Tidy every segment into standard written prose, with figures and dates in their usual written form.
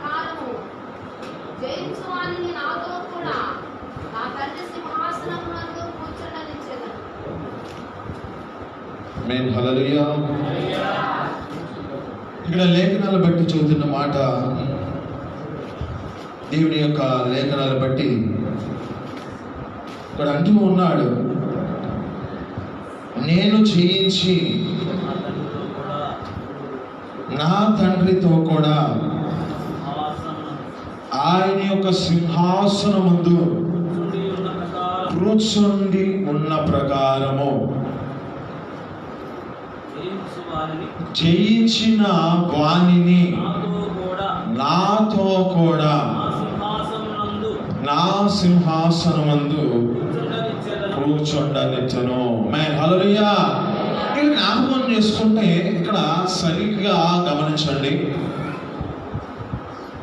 ప్రకారము జయించు వానిని నాతో కూడా నా తండ్రి సింహాసనమునందు కూర్చుండనిచ్చెదను. ఆమేన్. హల్లెలూయా. ఇక్కడ లేఖనాలు బట్టి చదువుతున్న మాట, దేవుని యొక్క లేఖనాలు బట్టి ఇక్కడ అంటూ ఉన్నాడు, నేను జయించి నా తండ్రితో కూడా ఆయన యొక్క సింహాసనం ముందు కూర్చుండి ఉన్న ప్రకారము జయించిన వానిని నాతో కూడా నా సింహాసనమందు కూర్చుండనిచ్చెను. ఆమేన్. హల్లెలూయా. ఇక్కడ జ్ఞాపకం చేసుకుంటే ఇక్కడ సరిగ్గా గమనించండి.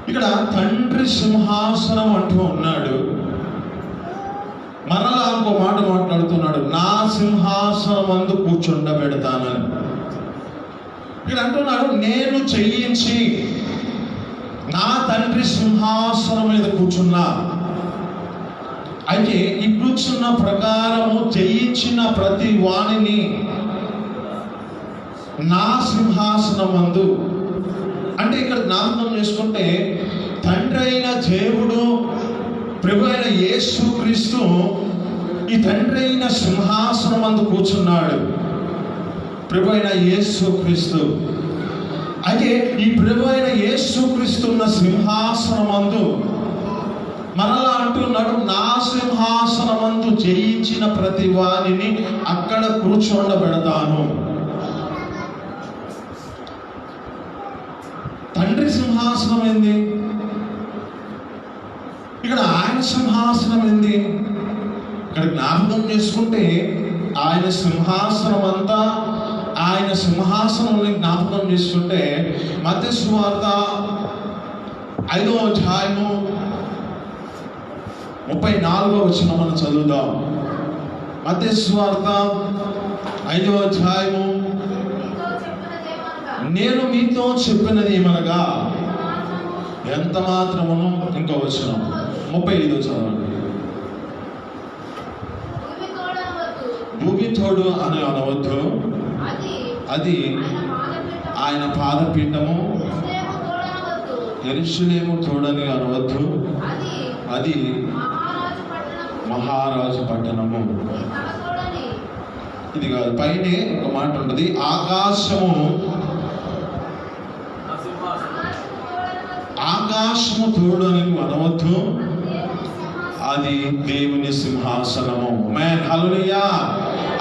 ఇక్కడ తండ్రి సింహాసనం అంటూ ఉన్నాడు, మరలా ఇంకో మాట మాట్లాడుతున్నాడు, నా సింహాసనం అందు కూర్చుండబెడతానని. ఇక్కడ అంటున్నాడు, నేను జయించి నా తండ్రి సింహాసనం మీద కూర్చున్నా. అయితే ఈ కూర్చున్న ప్రకారము జయించిన ప్రతి వాణిని నా సింహాసనం అందు, అంటే ఇక్కడ జ్ఞాపకం చేసుకుంటే తండ్రి అయిన దేవుడు, ప్రభు అయిన యేసు క్రీస్తు ఈ తండ్రి అయిన సింహాసనం అందు కూర్చున్నాడు. ప్రభు అయిన యేసు క్రీస్తు, అయితే ఈ ప్రభు అయిన యేసు క్రీస్తు ఉన్న సింహాసనం అందు మరలా అంటున్నాడు, నా సింహాసనమందు జయించిన ప్రతి వారిని అక్కడ కూర్చోండబెడతాను. తండ్రి సింహాసనం ఏంది? ఇక్కడ ఆయన సింహాసనం ఏంది? ఇక్కడ జ్ఞాపకం చేసుకుంటే ఆయన సింహాసనం అంతా, ఆయన సింహాసనం జ్ఞాపకం చేసుకుంటే మత్తయి సువార్త 5వ అధ్యాయము 34వ వచనం మనం చదువుదాం. మత్తయి సువార్త 5వ అధ్యాయము, నేను మీతో చెప్పినది ఏమనగా ఎంత మాత్రమును, ఇంకో వచనం 35వ చదవండి. భూమి తోడు అని అనవద్దు, అది ఆయన పాదపీఠము. యెరూషలేము తోడని అనవద్దు, అది మహారాజు పట్టణము. ఇది కాదు, పైనే ఒక మాట ఉంటుంది, ఆకాశము తోడని అనవద్దు, అది దేవుని సింహాసనము. ఆమేన్. హల్లెలూయా.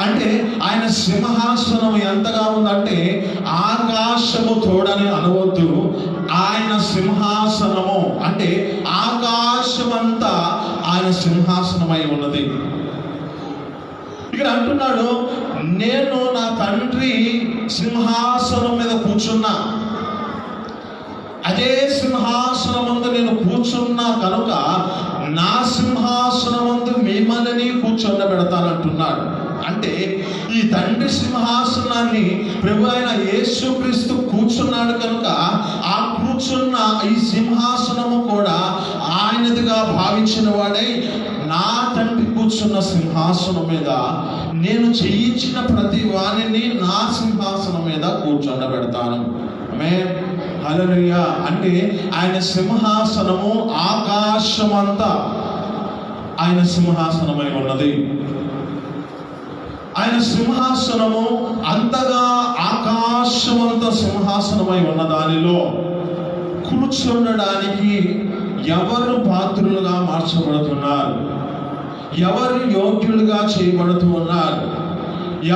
అంటే ఆయన సింహాసనం ఎంతగా ఉందంటే ఆకాశము తోడని అనవద్దు, ఆయన సింహాసనము అంటే ఆకాశమంతా ఆయన సింహాసనమై ఉన్నది. ఇక్కడ అంటున్నాడు, నేను నా తండ్రి సింహాసనం మీద కూర్చున్నా, అదే సింహాసనమందు నేను కూర్చున్నా కనుక నా సింహాసనమందు మిమ్మల్ని కూర్చోబెడతానంటున్నాడు. అంటే ఈ తండ్రి సింహాసనాన్ని ప్రభు అయిన యేసుక్రీస్తు కూర్చున్నాడు కనుక ఆ కూర్చున్న ఈ సింహాసనము కూడా ఆయనదిగా భావించిన వాడై నా తండ్రి కూర్చున్న సింహాసనం మీద నేను చేయించిన ప్రతి వాణిని నా సింహాసనం మీద కూర్చోబెడతాను. ఆమేన్. హల్లెలూయా. అంటే ఆయన సింహాసనము ఆకాశమంతా ఆయన సింహాసనమై ఉన్నది. ఆయన సింహాసనము అంతగా ఆకాశమంత సింహాసనమై ఉన్న దానిలో కూర్చుండడానికి ఎవరు పాత్రులుగా మార్చబడుతున్నారు, ఎవరు యోగ్యులుగా చేయబడుతూ ఉన్నారు,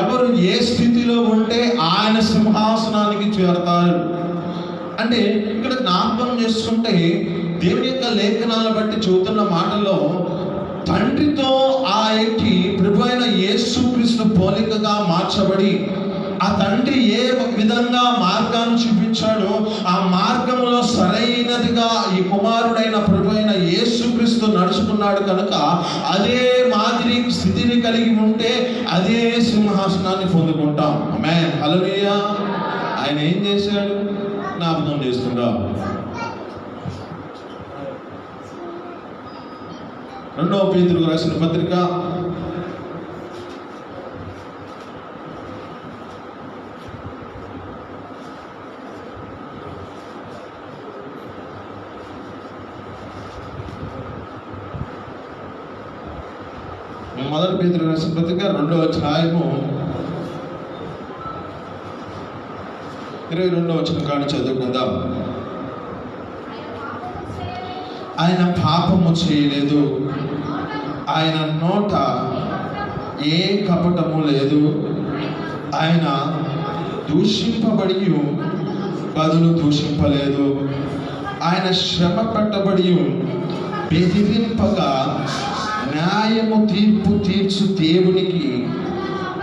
ఎవరు ఏ స్థితిలో ఉంటే ఆయన సింహాసనానికి చేరతారు అంటే ఇక్కడ జ్ఞాపకం చేసుకుంటే దేవుని యొక్క లేఖనాలను బట్టి చూస్తున్న మాటలో తండ్రితో ఆ వ్యక్తి ప్రభు అయిన యేసుక్రీస్తు పోలికగా మార్చబడి ఆ తండ్రి ఏ విధంగా మార్గాన్ని చూపించాడో ఆ మార్గంలో సరైనదిగా ఈ కుమారుడైన ప్రభు అయిన యేసుక్రీస్తు నడుచుకున్నాడు కనుక అదే మాదిరి స్థితిని కలిగి ఉంటే అదే సింహాసనాన్ని పొందుకుంటాం. ఆమేన్. హల్లెలూయా. ఆయన ఏం చేశాడు జ్ఞాపకం చేస్తుందా? రెండవ పేతురుకు రాసిన పత్రిక 1 పేతురు రాసిన పత్రిక 2వ అధ్యాయము 22వ వచనం కాడి చదువుకుందాం. ఆయన పాపము చేయలేదు, ఆయన నోట ఏ కపటము లేదు, ఆయన దూషింపబడి బదులు దూషింపలేదు, ఆయన శ్రమ పట్టబడి బెదిరింపగా న్యాయము తీర్పు తీర్చు దేవునికి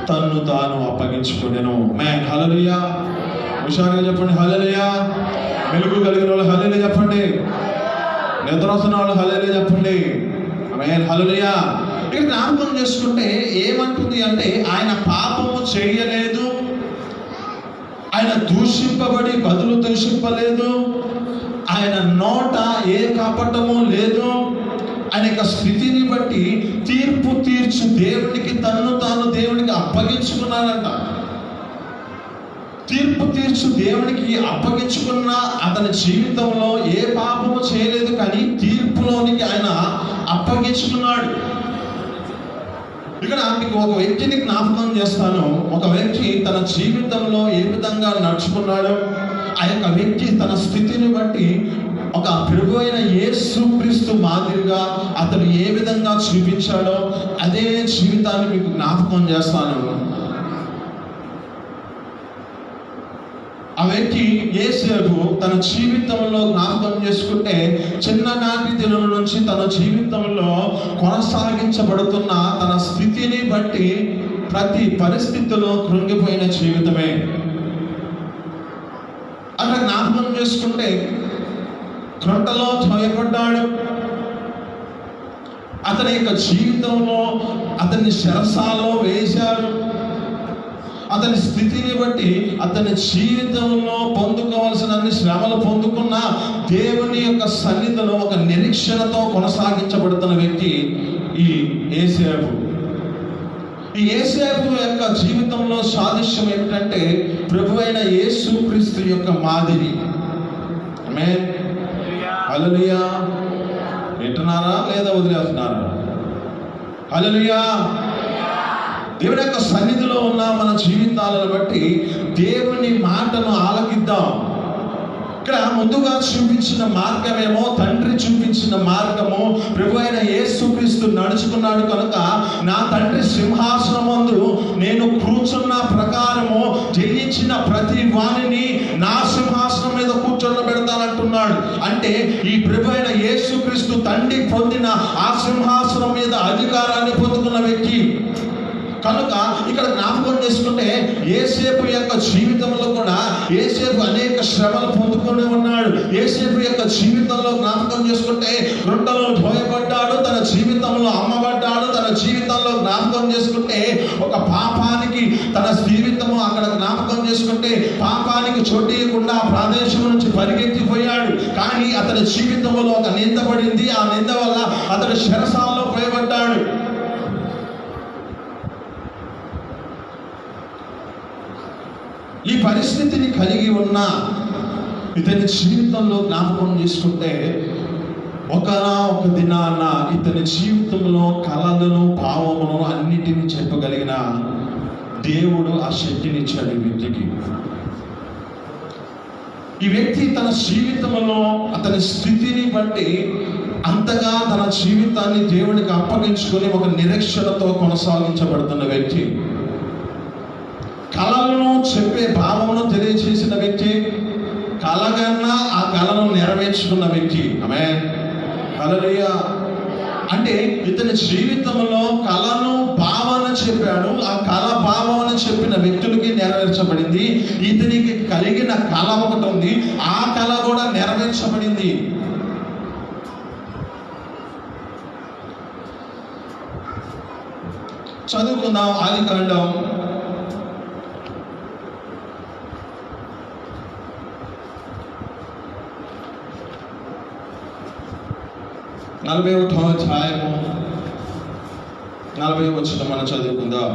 తన్ను తాను అప్పగించుకునేను. మ్యాన్ హల్లెలూయా. హుషారుగా చెప్పండి హల్లెలూయా. వెలుగు కలిగిన వాళ్ళు హల్లెలూయా చెప్పండి. నిద్ర వస్తున్న వాళ్ళు హల్లెలూయా చెప్పండి. మ్యాన్ హల్లెలూయా. ఇక్కడ జ్ఞాపకం చేసుకుంటే ఏమంటుంది అంటే, ఆయన పాపము చేయలేదు, ఆయన దూషింపబడి బదులు దూషింపలేదు, ఆయన నోట ఏ కపటము లేదు, ఆయన యొక్క స్థితిని బట్టి తీర్పు తీర్చు దేవునికి తన్ను తాను దేవునికి అప్పగించుకున్నాడంట. తీర్పు తీర్చు దేవునికి అప్పగించుకున్న అతని జీవితంలో ఏ పాపము చేయలేదు, కానీ తీర్పులోనికి ఆయన అప్పగించుకున్నాడు. ఇక్కడ మీకు ఒక వ్యక్తిని జ్ఞాపకం చేస్తాను. ఒక వ్యక్తి తన జీవితంలో ఏ విధంగా నడుచుకున్నాడో, ఆ యొక్క వ్యక్తి తన స్థితిని బట్టి ఒక ప్రభు అయిన యేసుక్రీస్తు మాదిరిగా అతను ఏ విధంగా చూపించాడో అదే జీవితాన్ని మీకు జ్ఞాపకం చేస్తాను. ఆ వ్యక్తి యేసేపు తన జీవితంలో జ్ఞాపకం చేసుకుంటే, చిన్ననాటి దినం నుంచి తన జీవితంలో కొనసాగించబడుతున్న తన స్థితిని బట్టి ప్రతి పరిస్థితిలో కృంగిపోయిన జీవితమే. అట్లా జ్ఞాపకం చేసుకుంటే క్రొట్టలో భయపడ్డాడు. అతని యొక్క జీవితంలో అతన్ని చెరసాలలో వేశారు. అతని స్థితిని బట్టి అతని జీవితంలో పొందుకోవాల్సిన అన్ని శ్రమలు పొందుకున్న దేవుని యొక్క సన్నిధిలో ఒక నిరీక్షణతో కొనసాగించబడుతున్న వ్యక్తి ఈ యేసేపు. ఈ యేసేపు యొక్క జీవితంలో సాదృశ్యం ఏమిటంటే, ప్రభు అయిన యేసుక్రీస్తు యొక్క మాదిరి. ఆమేన్. హల్లెలూయా. వింటున్నారా లేదా వదిలేస్తున్నారా? హల్లెలూయా. దేవుని యొక్క సన్నిధిలో ఉన్న మన జీవితాలను బట్టి దేవుని మాటను ఆలకిద్దాం. ఇక్కడ ముందుగా చూపించిన మార్గమేమో తండ్రి చూపించిన మార్గము. ప్రభు అయిన యేసుక్రీస్తు నడుచుకున్నాడు కనుక, నా తండ్రి సింహాసనమందు నేను కూర్చున్న ప్రకారము జయించిన ప్రతి వాణిని నా సింహాసనం మీద కూర్చోబెడతానంటున్నాడు. అంటే ఈ ప్రభు అయిన యేసుక్రీస్తు తండ్రి పొందిన ఆ సింహాసనం మీద అధికారాన్ని పొందుకున్న వ్యక్తి కనుక ఇక్కడ జ్ఞాపకం చేసుకుంటే, యేసేపు యొక్క జీవితంలో కూడా యేసేపు అనేక శ్రమలు పొందుకొని ఉన్నాడు. యేసేపు యొక్క జీవితంలో జ్ఞాపకం చేసుకుంటే రొట్టెలో భయపడ్డాడు, తన జీవితంలో అమ్మబడ్డాడు. తన జీవితంలో జ్ఞాపకం చేసుకుంటే ఒక పాపానికి తన జీవితము అక్కడ జ్ఞాపకం చేసుకుంటే పాపానికి చోటీయకుండా ఆ ప్రదేశం నుంచి పరిగెత్తిపోయాడు. కానీ అతని జీవితంలో ఒక నింద పడింది. ఆ నింద వల్ల అతడు చెరసాలలో భయపడ్డాడు. ఈ పరిస్థితిని కలిగి ఉన్న ఇతని జీవితంలో జ్ఞాపకం చేసుకుంటే, ఒక దినాన ఇతని జీవితంలో కళలను భావమును అన్నిటినీ చెప్పగలిగిన దేవుడు ఆ శక్తిని ఇచ్చాడు ఈ వ్యక్తికి. ఈ వ్యక్తి తన జీవితంలో అతని స్థితిని బట్టి అంతగా తన జీవితాన్ని దేవునికి అప్పగించుకొని ఒక నిరీక్షణతో కొనసాగించబడుతున్న వ్యక్తి. కళలను చెప్పే భావమును తెలియజేసిన వ్యక్తి, కలగన్నా ఆ కళను నెరవేర్చుకున్న వ్యక్తి. ఆమేన్. హల్లెలూయా. అంటే ఇతని జీవితంలో కళను భావన చెప్పాడు. ఆ కళ భావన చెప్పిన వ్యక్తులకి నెరవేర్చబడింది. ఇతనికి కలిగిన కళ ఒకటి ఉంది, ఆ కళ కూడా నెరవేర్చబడింది. చదువుకుందాం. ఆదికాండం 41వ అధ్యాయము 40వ వచనం మనం చదువుకుందాం.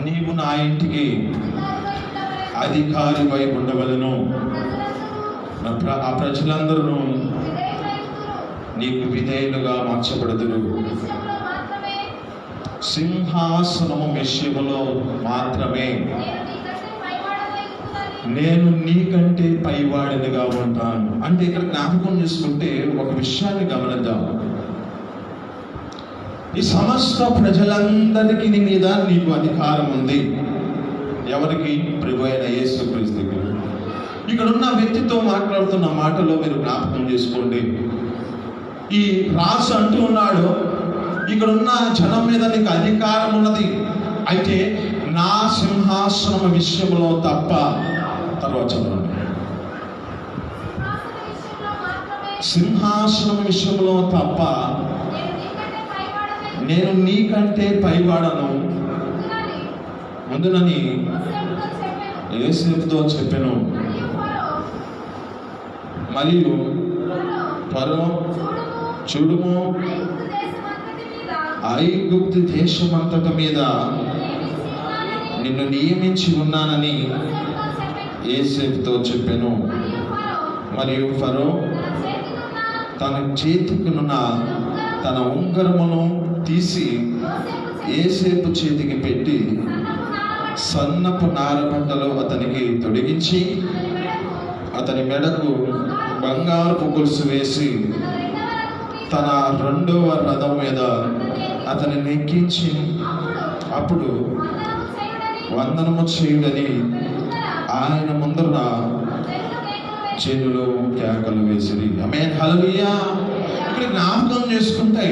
నీవు నా ఇంటికి అధికారివై ఉండవలెను. ఆ ప్రజలందరూ నీకు విధేయులుగా మార్చబడుదురు. సింహాసనము విషయములో మాత్రమే నేను నీకంటే పైవాడినిగా ఉంటాను. అంటే ఇక్కడ జ్ఞాపకం చేసుకుంటే ఒక విషయాన్ని గమనిద్దాం. ఈ సమస్త ప్రజలందరికీ నీ మీద నీకు అధికారం ఉంది. ఎవరికి? ప్రభువైన యేసుక్రీస్తుకి. ఇక్కడ ఉన్న వ్యక్తితో మాట్లాడుతున్న మాటలో మీరు జ్ఞాపకం చేసుకోండి. ఈ రాజు అంటూ ఉన్నాడు, ఇక్కడ ఉన్న జనం మీద నీకు అధికారం ఉన్నది, అయితే నా సింహాసనం విషయంలో తప్ప. తర్వాత చదవండి. సింహాసనం విషయంలో తప్ప నేను నీకంటే పైవాడను ముందునని యోసేపుతో చెప్పెను. మరియు ఫరో చూడుము, ఐగుప్తు దేశమంతట మీద నిన్ను నియమించి ఉన్నానని యోసేపుతో చెప్పెను. మరియు ఫరో తన చేతికినున్న తన ఉంగరమును తీసి యోసేపు చేతికి పెట్టి సన్నపు నారబట్టలు అతనికి తొడిగించి అతని మెడకు బంగారపు గొలుసు వేసి తన 2వ రథం మీద అతని నెక్కించి అప్పుడు వందనము చేయుడని ఆయన ముందర చేతులు కేకలు వేసిరి. ఆమేన్, హల్లెలూయా. ఇక్కడ జ్ఞాపకం చేసుకుంటే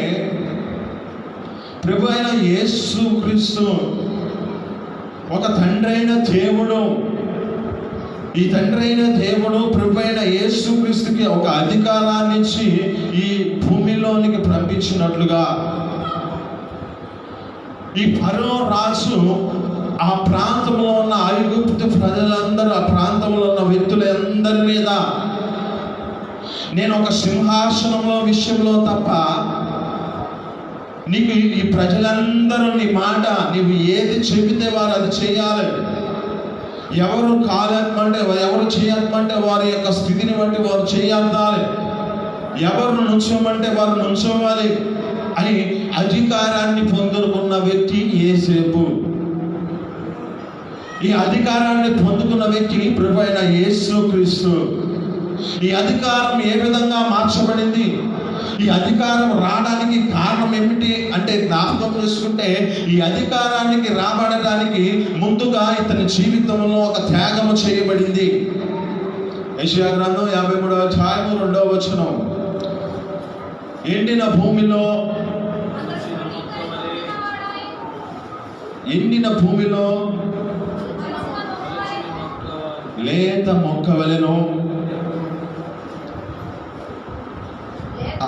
ప్రభు అయిన యేసుక్రీస్తు ఒక తండ్రి అయిన దేవుడు. ఈ తండ్రి అయిన దేవుడు ప్రభు అయిన యేసుక్రీస్తుకి ఒక అధికారాన్ని ఇచ్చి ఈ భూమిలోనికి పంపించినట్లుగా ఈ ఫరో రాజు ఆ ప్రాంతంలో ఉన్న ఐగుప్తు ప్రజలందరూ, ఆ ప్రాంతంలో ఉన్న వ్యక్తులందరి మీద నేను ఒక సింహాసనంలో విషయంలో తప్ప నీకు ఈ ప్రజలందరూ నీ మాట నీవు ఏది చెబితే వారు అది చేయాలి. ఎవరు కాదనమంటే, ఎవరు చేయమంటే వారి యొక్క స్థితిని బట్టి వారు చేయాలి. ఎవరు నుంచోమంటే వారు నుంచోవాలి అని అధికారాన్ని పొందుకున్న వ్యక్తి యోసేపు. ఈ అధికారాన్ని పొందుకున్న వ్యక్తి ప్రభు అయిన యేసుక్రీస్తు. ఈ అధికారం ఏ విధంగా మార్చబడింది? ఈ అధికారం రావడానికి కారణం ఏమిటి అంటే జ్ఞాపకం చేసుకుంటే ఈ అధికారానికి రాబడడానికి ముందుగా ఇతని జీవితంలో ఒక త్యాగము చేయబడింది. యెషయా గ్రంథం 53వ అధ్యాయం 2వ వచనం. ఎండిన భూమిలో లేత మొక్క వలెను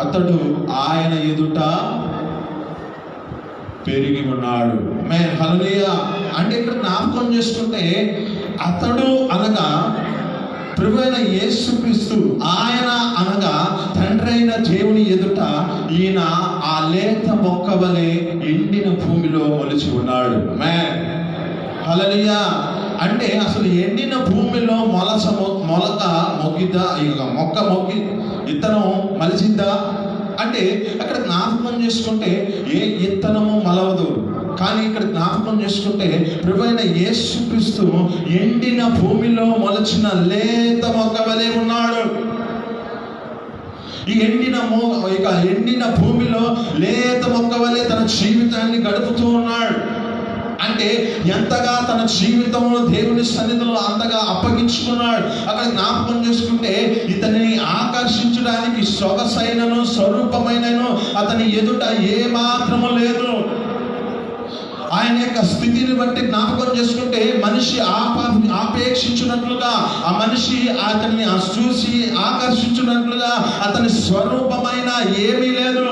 అతడు ఆయన ఎదుట పెరిగి ఉన్నాడు. ఆమేన్, హల్లెలూయా. అంటే ఇక్కడ జ్ఞాపకం చేసుకుంటే అతడు అనగా ప్రభువైన యేసుక్రీస్తు, ఆయన అనగా తండ్రి అయిన దేవుని ఎదుట ఈయన ఆ లేత మొక్క వలె ఎండిన భూమిలో మొలిచి ఉన్నాడు. ఆమేన్, హల్లెలూయా. అంటే అసలు ఎండిన భూమిలో మొలక మొగ్గిద్దా? ఇక మొక్క మొగ్గి ఇత్తనం మలిచిద్దా అంటే అక్కడ జ్ఞాపకం చేసుకుంటే ఏ ఇత్తనము మలవదు. కానీ ఇక్కడ జ్ఞాపకం చేసుకుంటే ప్రభువైన యేసుక్రీస్తు ఎండిన భూమిలో మొలచిన లేత మొక్క వలె ఉన్నాడు. ఈ ఎండిన భూమిలో లేత మొక్క వలె తన జీవితాన్ని గడుపుతూ ఉన్నాడు. అంటే ఎంతగా తన జీవితంలో దేవుని సన్నిధిలో అంతగా అప్పగించుకున్నాడు. అక్కడ జ్ఞాపకం చేసుకుంటే ఇతనిని ఆకర్షించడానికి సొగసైనను స్వరూపమైనను అతని ఎదుట ఏ మాత్రము లేదు. ఆయన యొక్క స్థితిని బట్టి జ్ఞాపకం చేసుకుంటే మనిషి ఆపేక్షించినట్లుగా, ఆ మనిషి అతన్ని చూసి ఆకర్షించినట్లుగా అతని స్వరూపమైన ఏమీ లేదు.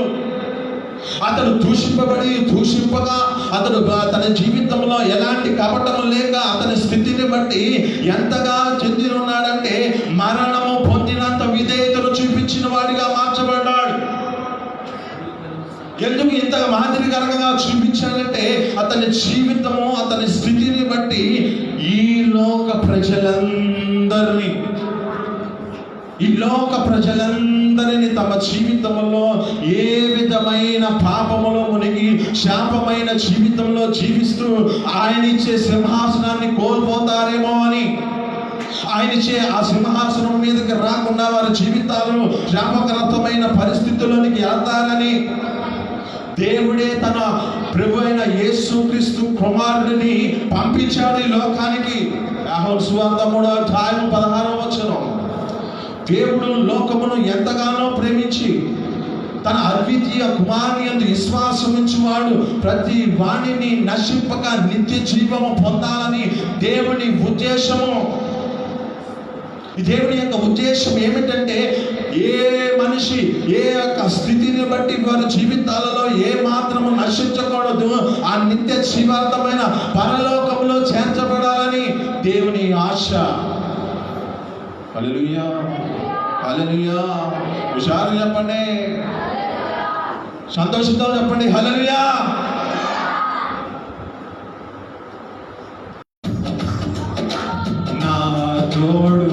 అతడు దూషింపగా అతడు తన జీవితంలో ఎలాంటి కపటము లేక అతని స్థితిని బట్టి ఎంతగా చెంది ఉన్నాడంటే మరణము పొందినంత విధేయతను చూపించిన వాడిగా మార్చబడ్డాడు. ఎందుకు ఇంతగా కనుక చూపించాలంటే అతని జీవితము, అతని స్థితిని బట్టి ఈ లోక ప్రజలందరినీ తమ జీవితంలో ఏ విధమైన పాపములో మునిగి శాపమైన జీవితంలో జీవిస్తూ ఆయన ఇచ్చే సింహాసనాన్ని కోల్పోతారేమో అని, ఆయనచే ఆ సింహాసనం మీదకి రాకుండా వారి జీవితాలు శాపగ్రస్తమైన పరిస్థితుల్లోనికి వెళ్తారని దేవుడే తన ప్రభు అయిన యేసుక్రీస్తు కుమారుడిని పంపించాడు ఈ లోకానికి. యోహాను సువార్త 3వ అధ్యాయం 16వ వచనం. దేవుడు లోకమును ఎంతగానో ప్రేమించి తన అద్వితీయ కుమారుని యందు విశ్వాసం ఉంచువాడు ప్రతి వాణిని నశింపక నిత్య జీవము పొందాలని దేవుని ఉద్దేశము. ఈ దేవుని యొక్క ఉద్దేశం ఏమిటంటే ఏ మనిషి ఏ యొక్క స్థితిని బట్టి వారి జీవితాలలో ఏ మాత్రము నశించకూడదు, ఆ నిత్య జీవాంతమైన పరలోకంలో చేర్చబడాలని దేవుని ఆశ. హల్లెలూయా, హల్లెలూయా. హుషారు చెప్పండి, సంతోషంతో చెప్పండి హల్లెలూయా. నా తోడు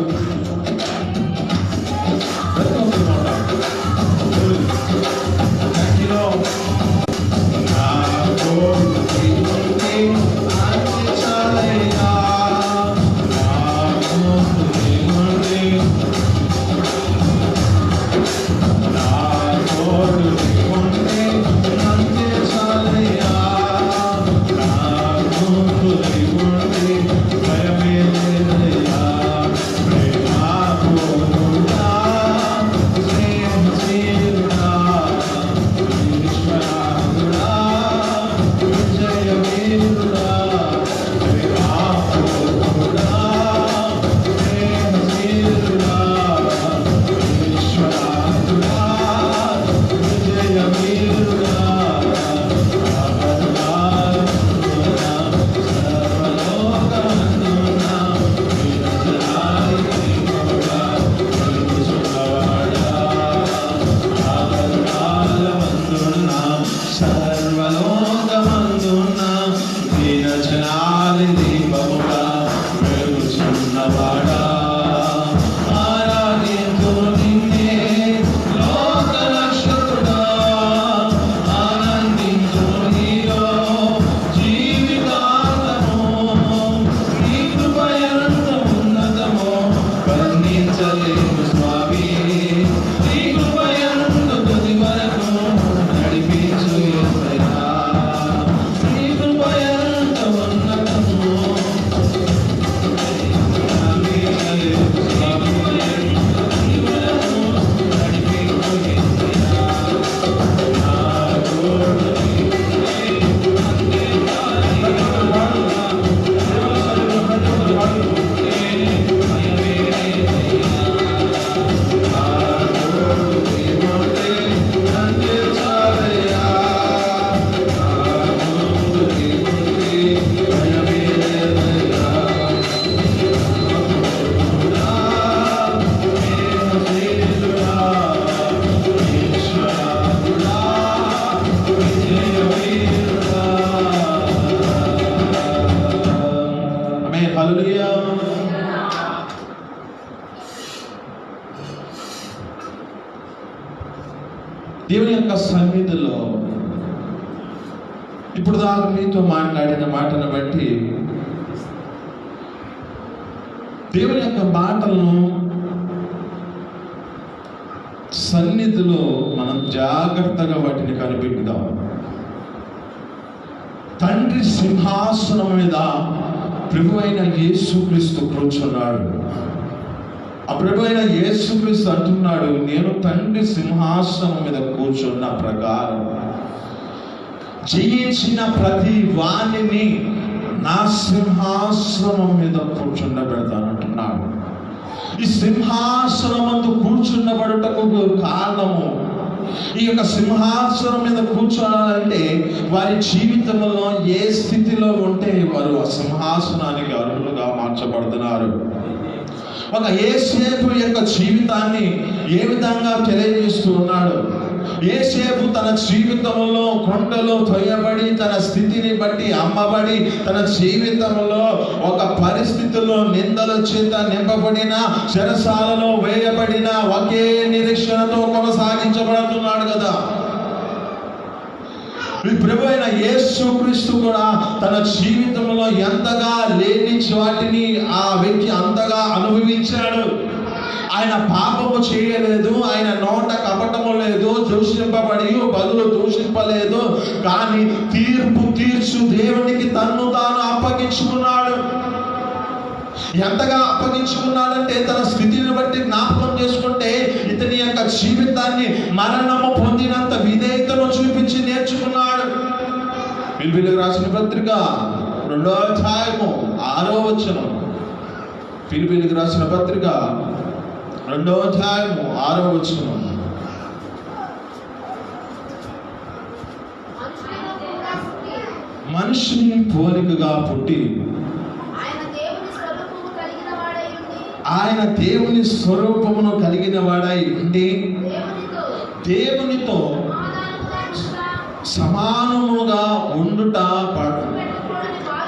దేవుని యొక్క సన్నిధిలో ఇప్పుడు దాకా మీతో మాట్లాడిన మాటను బట్టి దేవుని యొక్క మాటలను సన్నిధిలో మనం జాగ్రత్తగా వాటిని కనిపెట్టుదాం. తండ్రి సింహాసనం మీద ప్రభు అయిన యేసుక్రీస్తు కూర్చున్నాడు. ఆ ప్రభు అయిన యేసుక్రీస్తు అంటున్నాడు, నేను తండ్రి సింహాసనం మీద కూర్చున్న ప్రకారం జయించిన ప్రతి వాణిని నా సింహాసనం మీద కూర్చుండబెడతానంటున్నాడు. ఈ సింహాసనం అందు కూర్చుండబడుటకు కారణము, ఈ యొక్క సింహాసనం మీద కూర్చోవాలంటే వారి జీవితంలో ఏ స్థితిలో ఉంటే వారు ఆ సింహాసనానికి అర్హులుగా మార్చబడుతున్నారు. ఒక యేసేపు యొక్క జీవితాన్ని ఏ విధంగా తెలియజేస్తూ ఉన్నాడు. యోసేపు తన జీవితంలో కొండలో తొయ్యబడి, తన స్థితిని బట్టి అమ్మబడి, తన జీవితంలో ఒక పరిస్థితుల్లో నిందల చేత నింపబడిన, చెరసాలలో వేయబడిన ఒకే నిరీక్షణతో కొనసాగించబడుతున్నాడు కదా. ప్రభు అయిన యేసుక్రీస్తు కూడా తన జీవితంలో ఎంతగా లేని వాటిని ఆ వ్యక్తి అంతగా అనుభవించాడు. ఆయన పాపము చేయలేదు, ఆయన నోట కపటము లేదు, దూషింపబడి బదులు దూషింపలేదు, కానీ తీర్పు తీర్చు దేవునికి తన్ను తాను అప్పగించుకున్నాడు. ఎంతగా అప్పగించుకున్నాడంటే తన స్థితిని బట్టి జ్ఞాపకం చేసుకుంటే ఇతని యొక్క జీవితాన్ని మరణము పొందినంత విధేయతను చూపించి నేర్చుకున్నాడు. ఫిలిప్పీయులకు రాసిన పత్రిక 2వ అధ్యాయము 6వ వచనం. ఫిలిప్పీయులకు రాసిన పత్రిక 2వ అధ్యాయము 6వ వచనం. మనుషుని పోలికగా పుట్టి ఆయన దేవుని స్వరూపమును కలిగిన వాడై ఉండి దేవునితో సమానముగా ఉండుట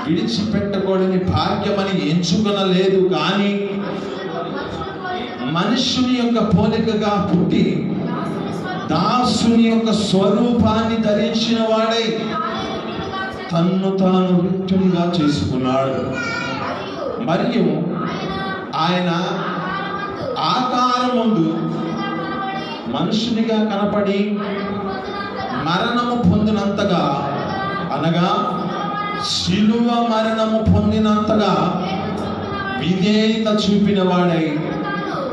విడిచిపెట్టకూడని భాగ్యమని ఎంచుకొనలేదు, కానీ మనుషుని యొక్క పోలికగా పుట్టి దాసుని యొక్క స్వరూపాన్ని ధరించిన వాడై తన్ను తాను రిక్తునిగా చేసుకున్నాడు. మరియు ఆయన ఆకారమందు మనుషునిగా కనపడి మరణము పొందినంతగా, అనగా శిలువ మరణము పొందినంతగా విధేయత చూపిన వాడై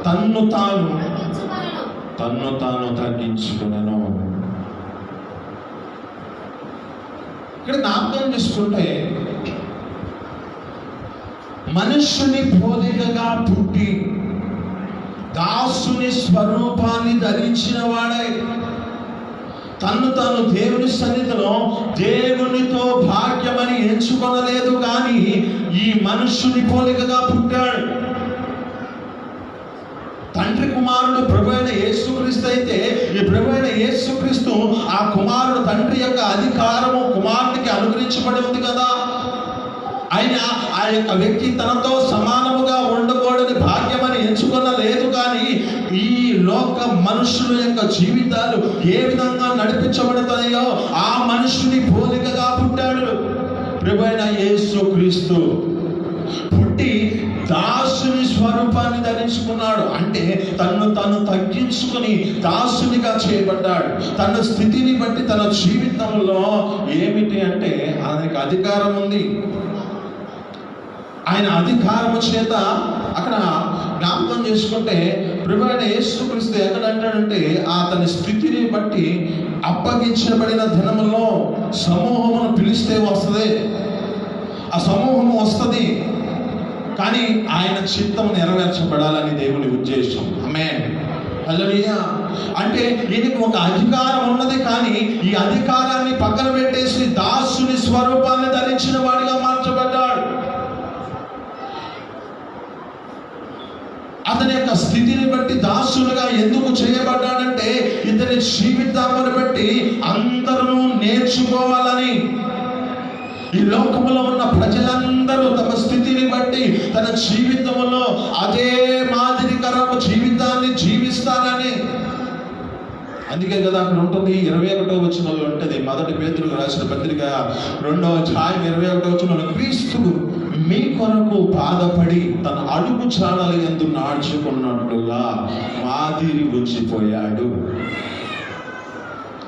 తన్ను తాను తగ్గించుకున్నాను. ఇక్కడ జ్ఞాపకం చేసుకుంటే మనుషుని పోలికగా పుట్టి దాసుని స్వరూపాన్ని ధరించిన వాడై తన్ను తాను దేవుని సన్నిధిలో దేవునితో భాగ్యమని ఎంచుకొనలేదు, కానీ ఈ మనుషుని పోలికగా పుట్టాడు. తండ్రి కుమారుడు ప్రభు అయిన యేసుక్రీస్తు అయితే ఈ ప్రభు అయిన యేసుక్రీస్తు ఆ కుమారుడు తండ్రి యొక్క అధికారము కుమారుడికి అనుగ్రహించబడి ఉంది కదా. ఆయన ఆ యొక్క వ్యక్తి తనతో సమానముగా ఉండకూడని భాగ్యమని ఎంచుకొనలేదు, కానీ ఈ లోక మనుషుల యొక్క జీవితాలు ఏ విధంగా నడిపించబడతాయో ఆ మనుషుని పోలికగా పుట్టాడు ప్రభు అయిన యేసుక్రీస్తు. పుట్టి దాసుని స్వరూపాన్ని ధరించుకున్నాడు, అంటే తన్ను తాను తగ్గించుకుని దాసునిగా చేయబడ్డాడు. తన స్థితిని బట్టి తన జీవితంలో ఏమిటి అంటే ఆయనకు అధికారం ఉంది. ఆయన అధికారము చేత అక్కడ జ్ఞాపకం చేసుకుంటే ప్రభు అయిన యేసుక్రీస్తు ఎక్కడంటాడంటే అతని స్థితిని బట్టి అప్పగించబడిన దినములో సమూహమును పిలిస్తే వస్తుంది, ఆ సమూహము వస్తుంది, కానీ ఆయన చిత్తం నెరవేర్చబడాలని దేవుని ఉద్దేశం. ఆమేన్, హల్లెలూయా. అంటే ఈయనకి ఒక అధికారం ఉన్నది, కానీ ఈ అధికారాన్ని పక్కన పెట్టేసి దాసుని స్వరూపాన్ని ధరించిన వాడిగా మార్చబడ్డాడు. అతని యొక్క స్థితిని బట్టి దాసులుగా ఎందుకు చేయబడ్డాడంటే ఇతని జీవితాన్ని బట్టి అందరూ నేర్చుకోవాలని. ఈ లోకములో ఉన్న ప్రజలందరూ తమ స్థితిని బట్టి తన జీవితంలో అదే మాదిరికరము జీవితాన్ని జీవిస్తారని. అందుకే కదా అక్కడ ఉంటుంది 21వ వచనంలో ఉంటుంది, 1 పేతురుకు రాసిన పత్రిక 2వ అధ్యాయం 21వ వచనంలో, క్రీస్తు మీ కొరకు బాధపడి తన అడుగు చాడల యందు నడుచుకున్నట్లుగా మాదిరి వచ్చిపోయాడు.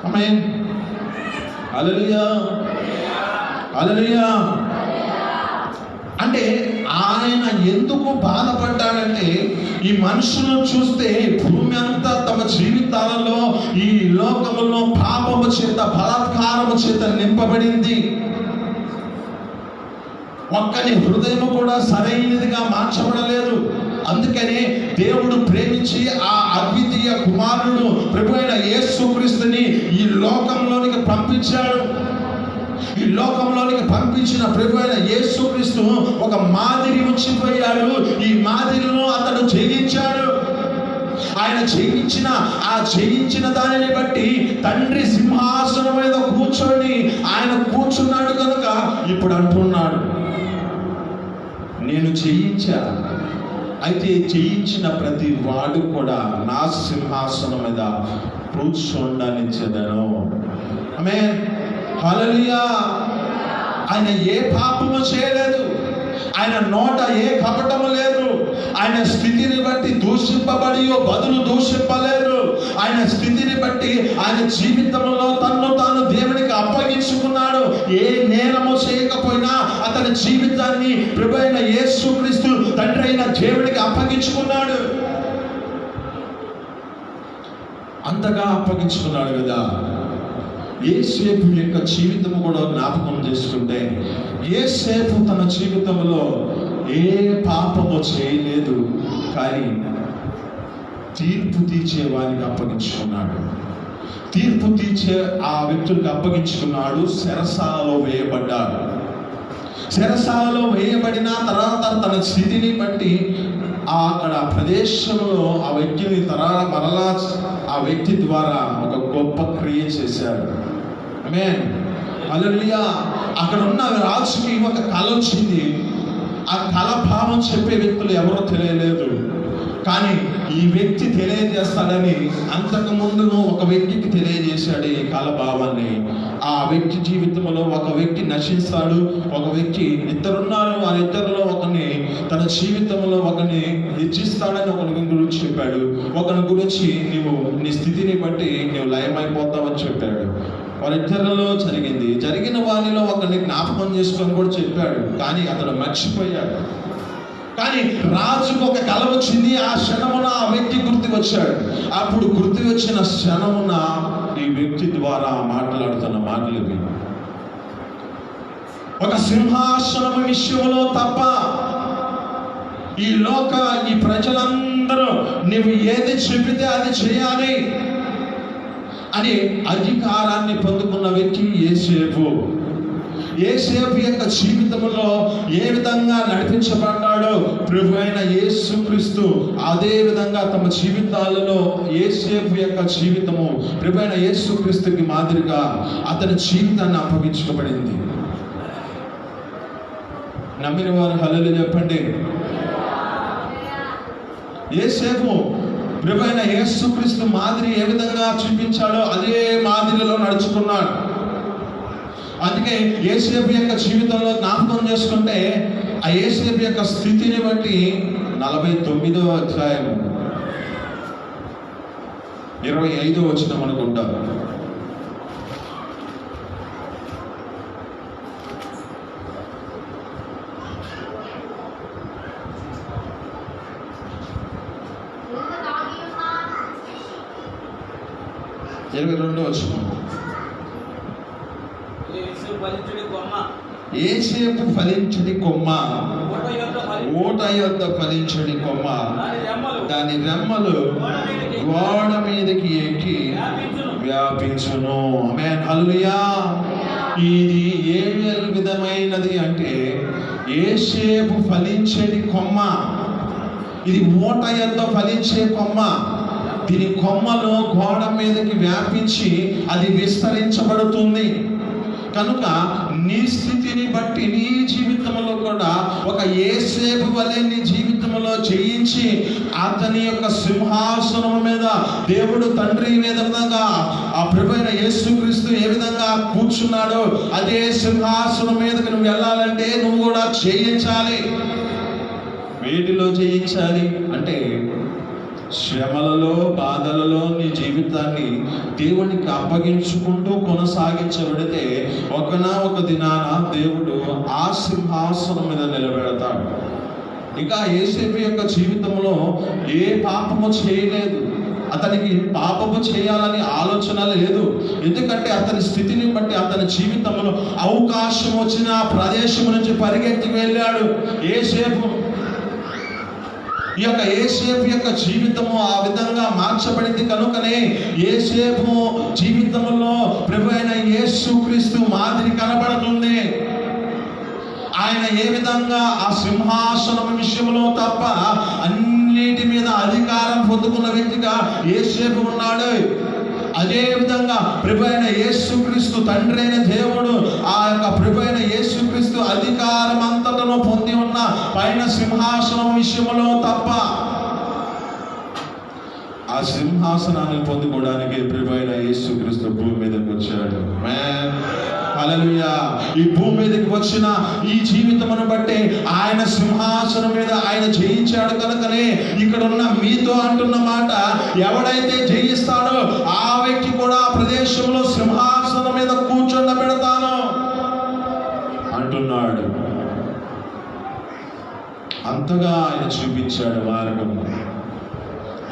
ఆమేన్, హల్లెలూయా, హల్లెలూయా. అంటే ఆయన ఎందుకు బాధపడ్డాడంటే ఈ మనుషులను చూస్తే భూమి అంతా తమ జీవితాలలో ఈ లోకములో పాపము చేత బలాత్కారము చేత నింపబడింది. ఒక్కని హృదయము కూడా సరైనదిగా మార్చబడలేదు. అందుకనే దేవుడు ప్రేమించి ఆ అద్వితీయ కుమారుడు ప్రభు అయిన యేసుక్రీస్తుని ఈ లోకంలోనికి పంపించాడు. ఈ లోకంలోనికి పంపించిన ప్రభు అయిన యేసుక్రీస్తు ఒక మాదిరి ఉంచిపోయాడు. ఈ మాదిరిలో అతను జయించాడు. ఆయన జయించిన దానిని బట్టి తండ్రి సింహాసనం మీద కూర్చొని ఆయన కూర్చున్నాడు కనుక ఇప్పుడు అంటున్నాడు, నేను జయించా, అయితే జయించిన ప్రతి వాడు కూడా నా సింహాసనం మీద కూర్చోండనిచ్చేదను. ఆమేన్, హల్లెలూయా. ఆయన ఏ పాపము చేయలేదు, ఆయన నోట ఏ కపటము లేదు, ఆయన స్థితిని బట్టి దూషింపబడి బదులు దూషింపలేదు. ఆయన స్థితిని బట్టి ఆయన జీవితంలో తన్ను తాను దేవునికి అప్పగించుకున్నాడు. ఏ నేరము చేయకపోయినా అతని జీవితాన్ని ప్రభువైన యేసుక్రీస్తు తండ్రి అయిన దేవునికి అప్పగించుకున్నాడు. అంతగా అప్పగించుకున్నాడు కదా. యేసేపు యొక్క జీవితము కూడా జ్ఞాపకం చేసుకుంటే, యేసేపు తన జీవితంలో ఏ పాపము చేయలేదు, కానీ తీర్పు తీర్చే వారికి అప్పగించుకున్నాడు. తీర్పు తీర్చే ఆ వ్యక్తులకు అప్పగించుకున్నాడు. చెరసాలలో వేయబడ్డాడు. చెరసాలలో వేయబడిన తర్వాత తన స్థితిని బట్టి అక్కడ ప్రదేశంలో ఆ వ్యక్తిని మరలా ఆ వ్యక్తి ద్వారా ఒక గొప్ప క్రియ చేశాడు. ఆమేన్, హల్లెలూయా. అక్కడ ఉన్న రాజుకి ఒక కళ వచ్చింది. ఆ కళ భావం చెప్పే వ్యక్తులు ఎవరో తెలియలేదు, కానీ ఈ వ్యక్తి తెలియజేస్తాడని అంతకు ముందు ఒక వ్యక్తికి తెలియజేశాడు ఈ కళ భావాన్ని. ఆ వ్యక్తి జీవితంలో ఒక వ్యక్తి నశిస్తాడు, ఒక వ్యక్తి ఇద్దరున్నారు, ఆ ఇద్దరిలో ఒకరిని తన జీవితంలో ఒకరిని హెచ్చిస్తాడని ఒకరి గురించి చెప్పాడు. ఒకరి గురించి నీవు నీ స్థితిని బట్టి నీవు లయమైపోతావని చెప్పాడు. వారిద్దరిలో జరిగిన వారిలో ఒకరిని జ్ఞాపకం చేసుకొని కూడా చెప్పాడు, కానీ అతను మర్చిపోయాడు. కానీ రాజుకు ఒక కల వచ్చింది. ఆ క్షణమున ఆ వ్యక్తి గుర్తుకు వచ్చాడు. అప్పుడు గుర్తు వచ్చిన క్షణమున ఈ వ్యక్తి ద్వారా మాట్లాడుతున్న మాటలు విను. ఒక సింహాసనం విషయంలో తప్ప ఈ ప్రజలందరూ నువ్వు ఏది చెబితే అది చేయాలి అని అధికారాన్ని పొందుకున్న వ్యక్తి యేసేపు యొక్క జీవితంలో ఏ విధంగా నడిపించబడ్డాడో ప్రభువైన యేసుక్రీస్తు అదే విధంగా తమ జీవితాలలో యేసేపు యొక్క జీవితము ప్రభువైన యేసుక్రీస్తుకి మాదిరిగా అతని జీవితాన్ని అప్పగించుకోబడింది. నమ్మిన వారు హల్లెలూయా చెప్పండి. యేసేపు ప్రభువైన యేసుక్రీస్తు మాదిరి ఏ విధంగా చూపించాడో అదే మాదిరిలో నడుచుకున్నాడు. అందుకే యేసేపు యొక్క జీవితంలో జ్ఞాపకం చేసుకుంటే ఆ యేసేపు యొక్క స్థితిని బట్టి 49వ అధ్యాయం 25వ వచనం అనుకుంటా. యేసేపు ఫలించడి కొమ్మ, ఓట యొద్ద ఫలించడి కొమ్మ, దాని రెమ్మలు గోడ మీదకి ఎక్కి వ్యాపించును. ఆమేన్, హల్లెలూయా. ఇది ఏ విధమైనది అంటే యేసేపు ఫలించడి కొమ్మ, ఇది ఓట యొద్ద ఫలించే కొమ్మ. దీని కొమ్మలు గోడ మీదకి వ్యాపించి అది విస్తరించబడుతుంది. కనుక నీ స్థితిని బట్టి నీ జీవితంలో కూడా ఒక యేసేపు వలె నీ జీవితంలో జయించి అతని యొక్క సింహాసనం మీద దేవుడు తండ్రి ఏ విధంగా ఆ ప్రభువైన యేసుక్రీస్తు ఏ విధంగా కూర్చున్నాడో అదే సింహాసనం మీదకి నువ్వు వెళ్ళాలంటే నువ్వు కూడా జయించాలి. వేటిలో జయించాలి అంటే శ్రమలలో బాధలలో నీ జీవితాన్ని దేవునికి అప్పగించుకుంటూ కొనసాగించబడితే ఒక దినాన దేవుడు ఆ సింహాసనం మీద నిలబెడతాడు. ఇంకా యేసేపు యొక్క జీవితంలో ఏ పాపము చేయలేదు, అతనికి పాపము చేయాలని ఆలోచన లేదు. ఎందుకంటే అతని స్థితిని బట్టి అతని జీవితంలో అవకాశం వచ్చిన ప్రదేశం నుంచి పరిగెత్తి వెళ్ళాడు యేసేపు. ఈ యొక్క యేసేపు యొక్క జీవితము ఆ విధంగా మార్చబడింది. కనుకనే యేసేపు జీవితంలో ప్రభువైన యేసుక్రీస్తు మాదిరి కనబడుతుంది. ఆయన ఏ విధంగా ఆ సింహాసనం విషయంలో తప్ప అన్ని అన్నిటి మీద అధికారం పొందుకున్న వ్యక్తిగా యేసేపు ఉన్నాడు. అదే విధంగా ప్రభువైన యేసుక్రీస్తు, తండ్రి అయిన దేవుడు, ఆ యొక్క ప్రభువైన యేసుక్రీస్తు అధికారం అంతటను పొంది ఉన్న పైన సింహాసనం విషయంలో తప్ప ఆ సింహాసనాన్ని పొందుకోవడానికి ప్రభువైన యేసుక్రీస్తు భూమి మీదకి వచ్చాడు. హల్లెలూయా. ఈ భూమి మీదకి వచ్చిన ఈ జీవితమును బట్టి ఆయన సింహాసనం మీద ఆయన జయించాడు కనుకనే ఇక్కడ ఉన్న మీతో అంటున్న మాట, ఎవడైతే జయిస్తాడో ఆ వ్యక్తి కూడా ఆ ప్రదేశంలో సింహాసనం మీద కూర్చోబెడతాను అంటున్నాడు. అంతగా ఆయన చూపించాడు మార్గం,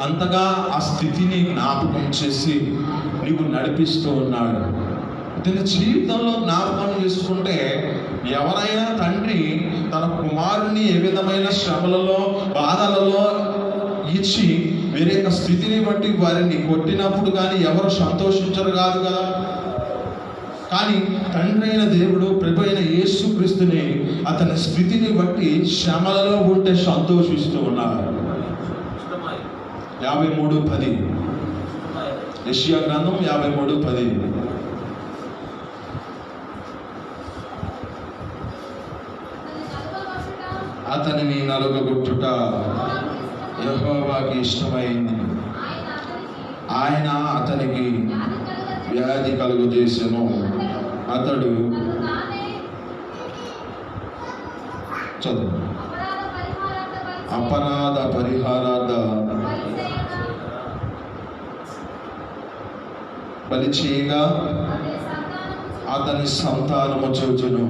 అంతగా ఆ స్థితిని జ్ఞాపకం చేసి నీకు నడిపిస్తూ ఉన్నాడు. తన జీవితంలో జ్ఞాపకం చేసుకుంటే, ఎవరైనా తండ్రి తన కుమారుని ఏ విధమైన శ్రమలలో, బాధలలో ఇచ్చి వేరే యొక్క స్థితిని బట్టి వారిని కొట్టినప్పుడు కానీ ఎవరు సంతోషించరు కాదు కదా. కానీ తండ్రి అయిన దేవుడు ప్రభు అయిన యేసుక్రీస్తుని అతని స్థితిని బట్టి శ్రమలలో ఉంటే సంతోషిస్తూ ఉన్నారు. 53:10 యెషయా గ్రంథం 53:10. అతనిని నలుగగొట్టుట యెహోవాకి ఇష్టమైంది. ఆయన అతనికి వ్యాధి కలుగజేసెను. అతడు చదువు అపరాధ పరిహారార్థ బలి చేయగా అతని సంతానము చూచును.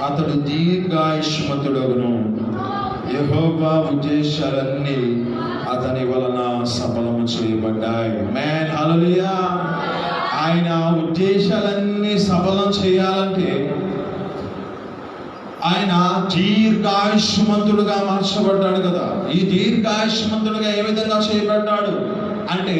అతడు దీర్ఘాయుష్మంతుడగును. యెహోవా ఉద్దేశాలన్నీ అతని వలన సఫలము చేయబడ్డాయి. హల్లెలూయా. ఆయన ఉద్దేశాలన్నీ సఫలం చేయాలంటే ఆయన దీర్ఘాయుష్మంతుడుగా మార్చబడ్డాడు కదా. ఈ దీర్ఘాయుష్మంతుడుగా ఏ విధంగా చేయబడ్డాడు అంటే,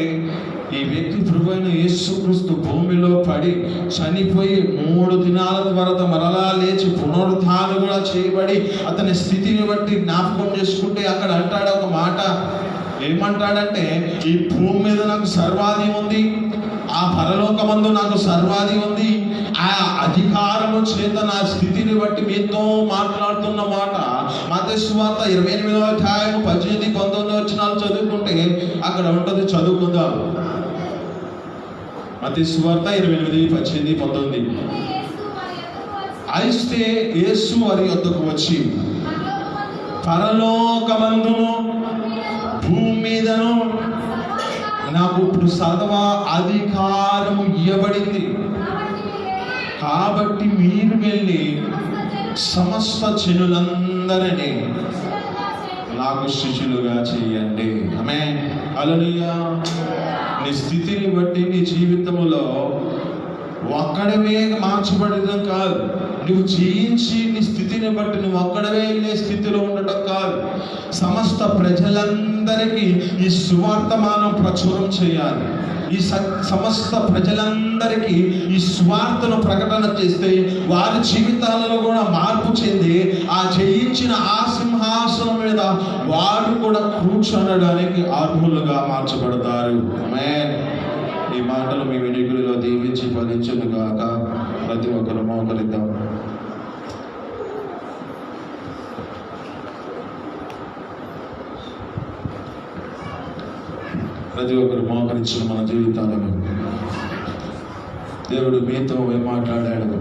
ఈ వ్యక్తి ప్రభువైన యేసుక్రీస్తు భూమిలో పడి చనిపోయి 3 దినాల తర్వాత మరలా లేచి పునరుత్థానం కూడా చేయబడి అతని స్థితిని బట్టి జ్ఞాపకం చేసుకుంటే అక్కడ అంటాడు ఒక మాట. ఏమంటాడంటే, ఈ భూమి మీద నాకు సర్వాధి ఉంది, ఆ పరలోకమందు నాకు సర్వాధి ఉంది, ఆ అధికారము చేత నా స్థితిని బట్టి మీతో మాట్లాడుతున్న మాట. మత్తయి సువార్త 28వ అధ్యాయం 18-19 వచనాలు చదువుకుంటే అక్కడ ఉంటుంది. చదువుకుందాం. మత్తయి సువార్త 28:18-19. అయితే యేసు వారి యొద్దకు వచ్చి, పరలోకమందును భూమి మీదను నాకు ఇప్పుడు సర్వ అధికారము ఇవ్వబడింది. కాబట్టి మీరు వెళ్ళి సమస్త జనులందరినీ నాకు శిష్యులుగా చేయండి. ఆమేన్. హల్లెలూయా. నీ స్థితిని బట్టి నీ జీవితంలో ఒక్కడవే మార్చబడడం కాదు, నువ్వు జయించి నీ స్థితిని బట్టి నువ్వు ఒక్కడవే వెళ్ళే స్థితిలో ఉండటం కాదు, సమస్త ప్రజలందరికీ ఈ సువార్తమానం ప్రచురం చేయాలి. ఈ సమస్త ప్రజలందరికీ ఈ స్వార్థను ప్రకటన చేస్తే వారి జీవితాలలో కూడా మార్పు చెంది ఆ జయించిన ఆ సింహాసనం మీద వారు కూడా కూర్చొనడానికి అర్హులుగా మార్చబడతారు. ఆమేన్. ఈ మాటలు మీ వెనుకలో దీవించి ఫలించును గాక. ప్రతి ఒక్కరు మోకరిద్దాం. ప్రతి ఒక్కరు మోకరించిన మన జీవితాలను దేవుడు మీతో మాట్లాడాడు.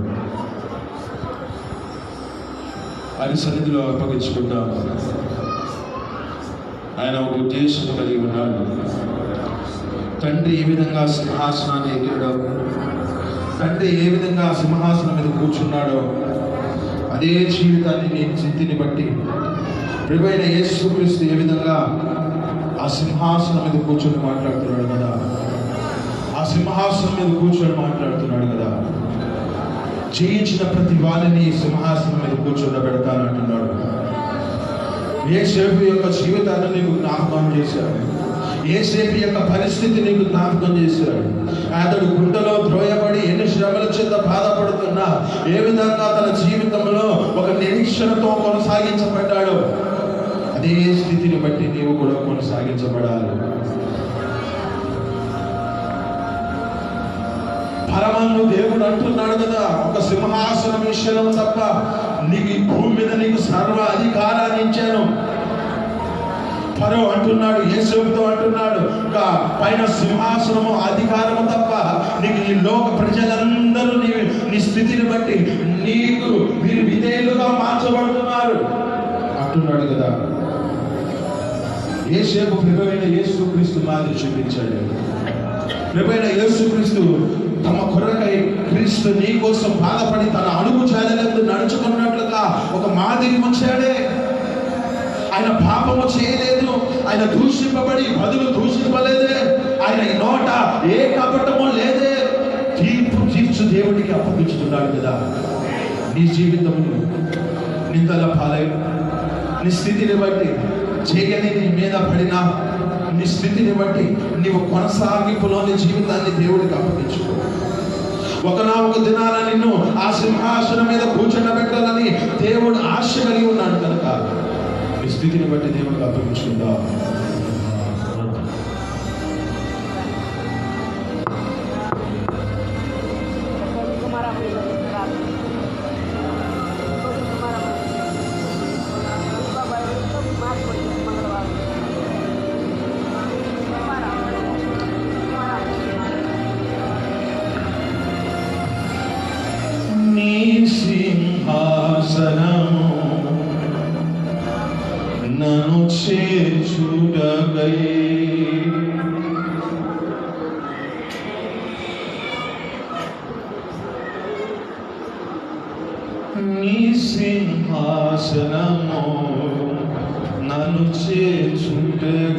ఆయన సన్నిధిలో అప్పగించుకుంటాం. ఆయన ఒక ఉద్దేశం కలిగి ఉన్నాడు. తండ్రి ఏ విధంగా సింహాసనాన్ని ఎక్కాడో, తండ్రి ఏ విధంగా సింహాసనం మీద కూర్చున్నాడో, అదే జీవితాన్ని నీ స్థితిని బట్టి ప్రభువైన యేసుక్రీస్తు ఏ విధంగా ఆ సింహాసనం మీద కూర్చొని మాట్లాడుతున్నాడు కదా, ఆ సింహాసనం మీద కూర్చొని మాట్లాడుతున్నాడు కదా. జయించిన ప్రతి వారిని సింహాసనం మీద కూర్చోబెడతానంటున్నాడు. యేసేపు యొక్క జీవితాన్ని నీకు జ్ఞాపకం చేశాడు. యేసేపు యొక్క పరిస్థితి నీకు జ్ఞాపకం చేశాడు. అతడు గుండెలో ద్రోయబడి ఎన్ని శ్రమల చేత బాధపడుతున్నా ఏ విధంగా తన జీవితంలో ఒక నిరీక్షణతో కొనసాగించబడ్డాడు. అదే స్థితిని బట్టి నీవు కూడా కొనసాగించబడాలి. పరమందు దేవుడు అంటున్నాడు కదా, ఒక సింహాసనం విషయం తప్ప నీకు ఈ భూమి మీద నీకు సర్వ అధికారాన్ని ఇచ్చాను. ఫరో అంటున్నాడు, యేసుతో అంటున్నాడు, పైన సింహాసనము అధికారము తప్ప నీకు ఈ లోక ప్రజలందరూ నీ స్థితిని బట్టి మీరు విధేయులుగా మార్చబడుతున్నారు అంటున్నాడు కదా. యేసేపు ప్రభువైన యేసుక్రీస్తు మాదిరి చూపించాడు. ప్రభువైన యేసుక్రీస్తు తమ కొరకై క్రీస్తు నీ కోసం బాధపడి తన అడుగు జాడలందు నడుచుకున్నట్లుగా ఒక మాదిరి వచ్చాడే. ఆయన పాపము చేయలేదు, ఆయన దూషింపబడి బదులు దూషింపలేదే, ఆయన నోట ఏ కపటము లేదే. తీర్చు దేవుడికి అప్పగించుతున్నాడు కదా. నీ జీవితమును నిందల పాలై నీ స్థితిని బట్టి చేయని నీ మీద పడిన నీ స్థితిని బట్టి నీవు కొనసాగింపులోని జీవితాన్ని దేవుడికి అప్పగించుకో. ఒకనామొక దినాన నిన్ను ఆ సింహాసనం మీద కూర్చోబెట్టాలని దేవుడు ఆశ కలిగి ఉన్నాడు కనుక నీ స్థితిని బట్టి దేవుడికి అప్పగించుకుందా. నీ సింహాసనము నన్ను చేర్చుటకై నీ సింహాసనము నన్ను చేర్చుటకై